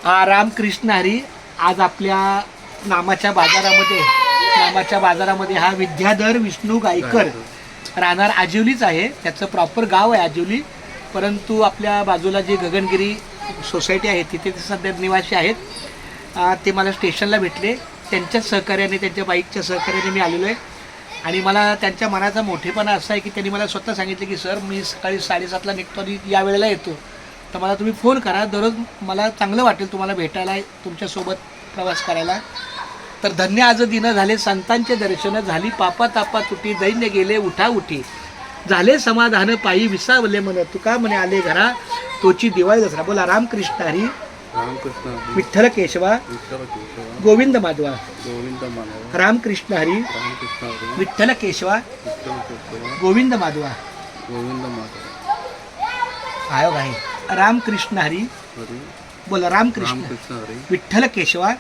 रामकृष्ण हरी. आज आपल्या नामाच्या बाजारामध्ये हा विद्याधर विष्णू गायकर राहणार आजिवलीच आहे. त्याचं प्रॉपर गाव आहे आजिवली, परंतु आपल्या बाजूला जे गगनगिरी सोसायटी आहे तिथे ते सध्या निवासी आहेत. ते मला स्टेशनला भेटले. त्यांच्याच सहकार्याने, त्यांच्या बाईकच्या सहकार्याने मी आलेलो आहे. आणि मला त्यांच्या मनाचा मोठेपणा असा आहे की त्यांनी मला स्वतः सांगितलं की सर मी सकाळी 7:30ला निघतो आणि या वेळेला येतो, तर मला तुम्ही फोन करा. दररोज मला चांगलं वाटेल तुम्हाला भेटायला, तुमच्यासोबत प्रवास करायला. तर धन्य आज दिनं झाले, संतांचे दर्शन झाली, पापा तापा तुटी, दैन्य गेले उठा उठी, झाले समाधान पायी, विसावले मन तुका म्हणे आले घरा, तोची दिवाळी दसरा. बोला रामकृष्ण हरी. विठ्ठल केशवा गोविंद माधवा. रामकृष्ण हरी. विठ्ठल केशवा गोविंद माधवा. आयो आहे. रामकृष्ण हरी. बोला रामकृष्ण. विठ्ठल केशवा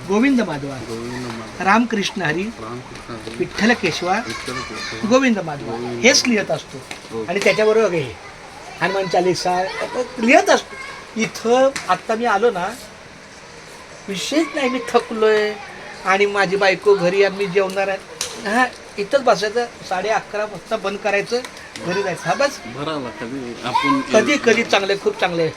गोविंद माधवा. रामकृष्ण हरी. विठ्ठल केशवा गोविंद माधवा. हेच लिहित असतो आणि त्याच्याबरोबर हे हनुमान चालीसा लिहित असतो. इथं आत्ता मी आलो ना, विशेष नाही, मी थकलोय आणि माझी बायको घरी आणि मी जेवणार आहे. हा इथंच बसायचं, 11:30 वाजता बंद करायचं, घरी जायचं. हा बस कधी कधी चांगले, खूप चांगले.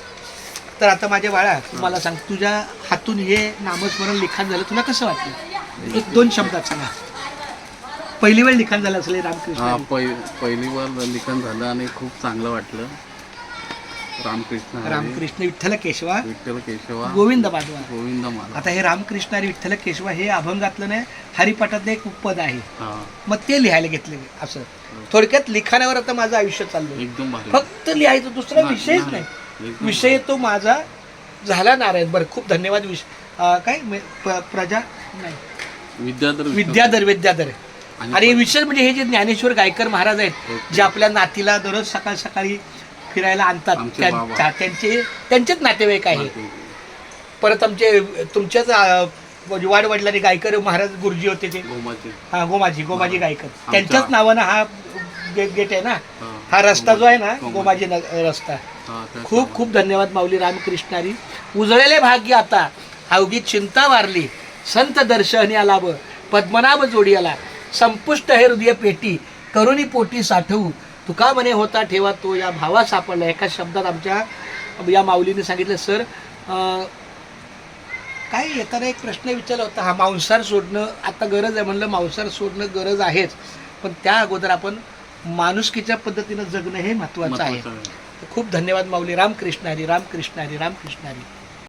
तर आता माझ्या बाळा तुम्हाला सांग, तुझ्या हातून हे नामस्मरण लिखाण झालं, तुला कसं वाटलं? 1-2 शब्दात सांगा. पहिली वेळ लिखाण झालं असेल रामकृष्ण. पहिली वेळ लिखाण झालं आणि खूप चांगलं वाटलं. रामकृष्ण विठ्ठल केशवा गोविंद माधवा. आता हे रामकृष्ण आणि विठ्ठल केशवा हे अभंगातलं नाही, हरिपाठातलं एक पद आहे. मग ते लिहायला घेतले. असं थोडक्यात लिखाणावर आता माझं आयुष्य चाललंय. एकदम फक्त लिहायचं, दुसरा विषयच नाही. विषय तो माझा झाला नारायण. बरं, खूप धन्यवाद. काय प्रजा नाही विद्याधर. आणि विशेष म्हणजे हे जे ज्ञानेश्वर गायकर महाराज आहेत, जे आपल्या नातीला दररोज सकाळी फिरायला आणतात, त्यांचेच नातेवाईक आहे. परत तुमच्याच वाडवडिलांनी गायकर महाराज गुरुजी होते ते गोमाजी गायकर, त्यांच्याच नावानं हा गेट आहे ना, हा रस्ता जो आहे ना गोमाजी रस्ता. खूप खूप धन्यवाद माऊली. रामकृष्णारी. उजळलेले भाग्य आता अवघी चिंता वारली, संत दर्शनी आला व पद्मनाभ जोडी आला, संपुष्ट हे हृदय पेटी, करुणी पोटी साठवू, तुका म्हणे होता ठेवा तो या भावा सापडला. एका शब्दात आमच्या या माऊलीने सांगितलं. सर काय येताना एक प्रश्न विचारला होता, हा मांसाहार सोडणं आता गरज आहे. म्हणलं मांसाहार सोडणं गरज आहेच, पण त्या अगोदर आपण माणुसकीच्या पद्धतीनं जगणं हे महत्त्वाचं आहे. खूप धन्यवाद माऊली. रामकृष्ण हरी. रामकृष्ण हरी. रामकृष्ण हरी.